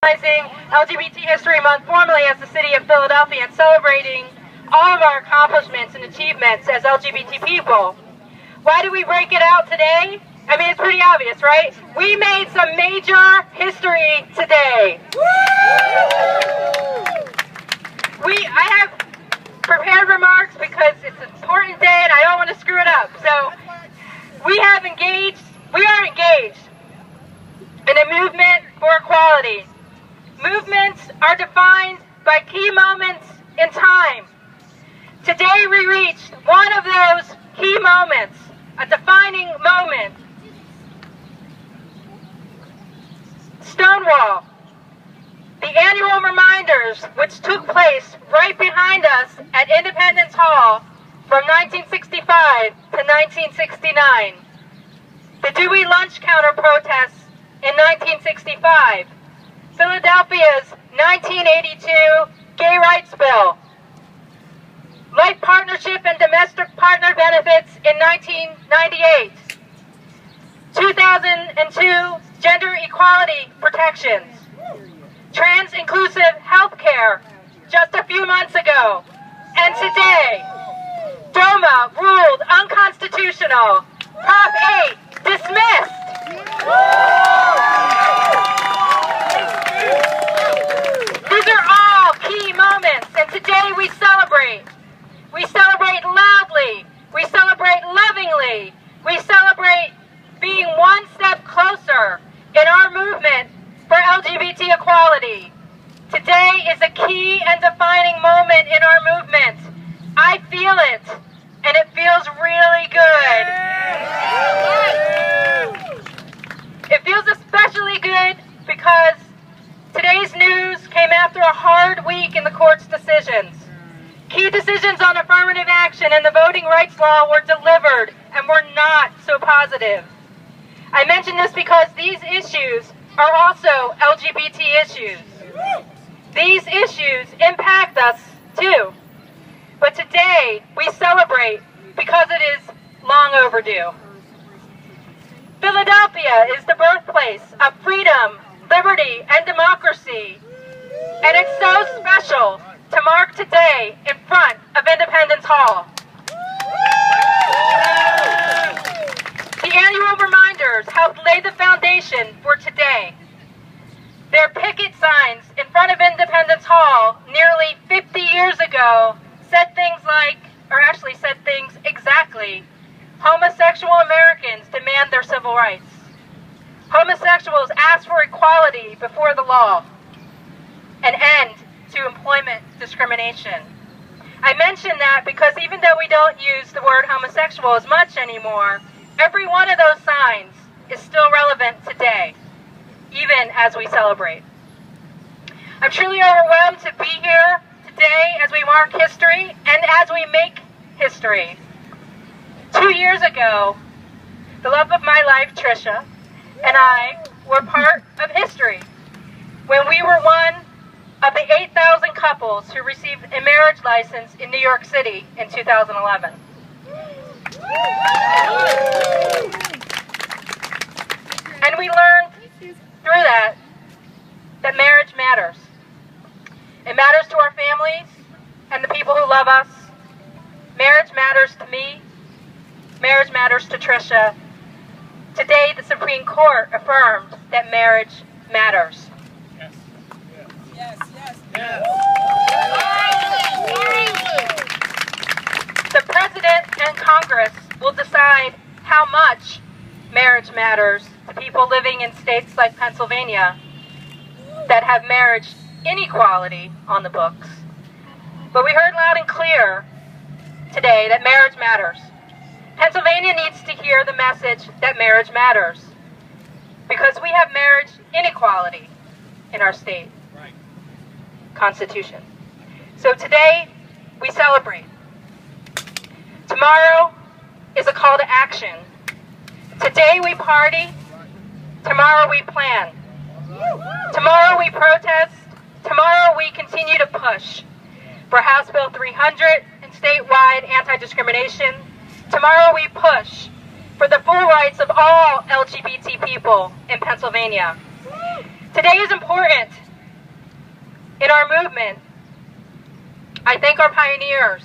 LGBT History Month formally as the City of Philadelphia and celebrating all of our accomplishments and achievements as LGBT people. Why do we break it out today? I mean, it's pretty obvious, right? We made some major history today. I have prepared remarks because it's an important day and I don't want to screw it up. So we are engaged in a movement for equality. Movements are defined by key moments in time. Today we reached one of those key moments, a defining moment. Stonewall, the annual reminders which took place right behind us at Independence Hall from 1965 to 1969. The Dewey Lunch Counter protests in 1965. Philadelphia's 1982 Gay Rights Bill. Life partnership and domestic partner benefits in 1998. 2002 gender equality protections. Trans-inclusive health care just a few months ago. And today, DOMA ruled unconstitutional. Prop 8 dismissed. These are all key moments, and today we celebrate. We celebrate loudly. We celebrate lovingly. We celebrate being one step closer in our movement for LGBT equality. Today is a key and defining moment in our movement. I feel it, and it feels really good. It feels especially good because today's news came after a hard week in the court's decisions. Key decisions on affirmative action and the voting rights law were delivered and were not so positive. I mention this because these issues are also LGBT issues. These issues impact us too. But today we celebrate because it is long overdue. Philadelphia is the birthplace of freedom, liberty, and democracy. And it's so special to mark today in front of Independence Hall. The annual reminders helped lay the foundation for today. Their picket signs in front of Independence Hall nearly 50 years ago said things exactly, homosexual Americans demand their civil rights. Homosexuals ask for equality before the law. An end to employment discrimination. I mention that because even though we don't use the word homosexual as much anymore, every one of those signs is still relevant today, even as we celebrate. I'm truly overwhelmed to be here today as we mark history and as we make history. 2 years ago, the love of my life, Trisha, and I were part of history when we were one of the 8,000 couples who received a marriage license in New York City in 2011. And we learned through that marriage matters. It matters to our families and the people who love us. Marriage matters to me. Marriage matters to Trisha. Today, the Supreme Court affirmed that marriage matters. Yes. The President and Congress will decide how much marriage matters to people living in states like Pennsylvania that have marriage inequality on the books. But we heard loud and clear today that marriage matters. Pennsylvania needs to hear the message that marriage matters because we have marriage inequality in our state constitution. So today we celebrate. Tomorrow is a call to action. Today we party. Tomorrow we plan. Tomorrow we protest. Tomorrow we continue to push for House Bill 300 and statewide anti-discrimination. Tomorrow we push for the full rights of all LGBT people in Pennsylvania. Today is important In our movement, I thank our pioneers,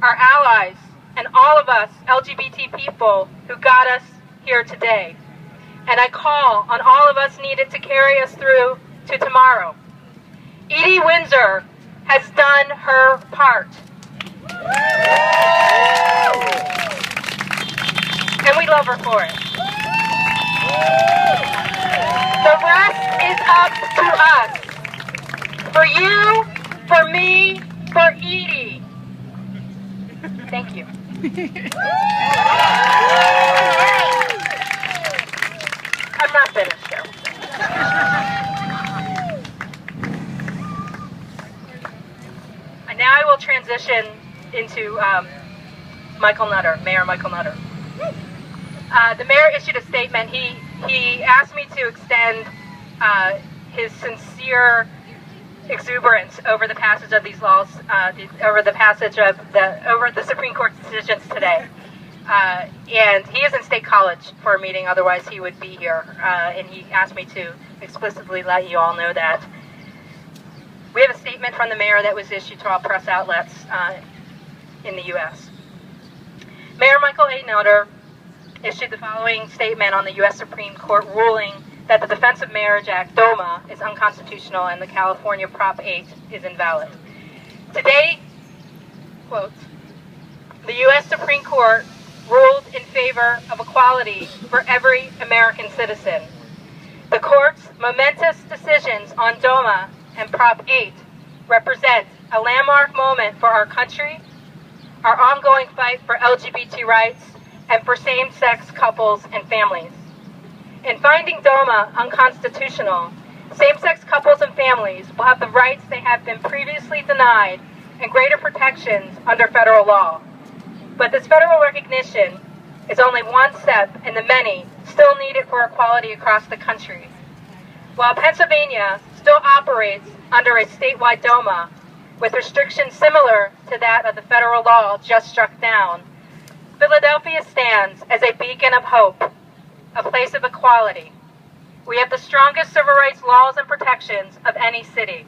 our allies, and all of us LGBT people who got us here today. And I call on all of us needed to carry us through to tomorrow. Edie Windsor has done her part. And we love her for it. The rest is up to us. For you, for me, for Edie. Thank you. I'm not finished here. And now I will transition into Michael Nutter, Mayor Michael Nutter. The mayor issued a statement. He asked me to extend his sincere exuberance over the passage of these laws, over the Supreme Court's decisions today. And he is in State College for a meeting, otherwise he would be here. And he asked me to explicitly let you all know that. We have a statement from the mayor that was issued to all press outlets in the U.S. Mayor Michael A. Nutter issued the following statement on the U.S. Supreme Court ruling that the Defense of Marriage Act, DOMA, is unconstitutional and the California Prop 8 is invalid. Today, quote, the U.S. Supreme Court ruled in favor of equality for every American citizen. The court's momentous decisions on DOMA and Prop 8 represent a landmark moment for our country, our ongoing fight for LGBT rights, and for same-sex couples and families. In finding DOMA unconstitutional, same-sex couples and families will have the rights they have been previously denied and greater protections under federal law. But this federal recognition is only one step in the many still needed for equality across the country. While Pennsylvania still operates under a statewide DOMA with restrictions similar to that of the federal law just struck down, Philadelphia stands as a beacon of hope, a place of equality. We have the strongest civil rights laws and protections of any city.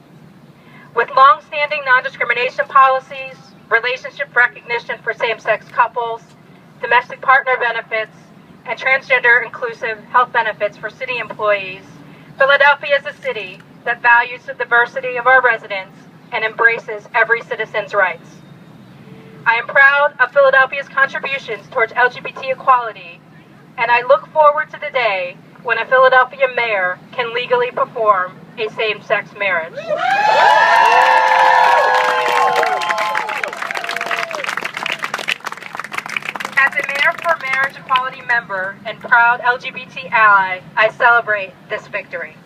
With long-standing non-discrimination policies, relationship recognition for same-sex couples, domestic partner benefits, and transgender-inclusive health benefits for city employees, Philadelphia is a city that values the diversity of our residents and embraces every citizen's rights. I am proud of Philadelphia's contributions towards LGBT equality, and I look forward to the day when a Philadelphia mayor can legally perform a same-sex marriage. As a Mayor for Marriage Equality member and proud LGBT ally, I celebrate this victory.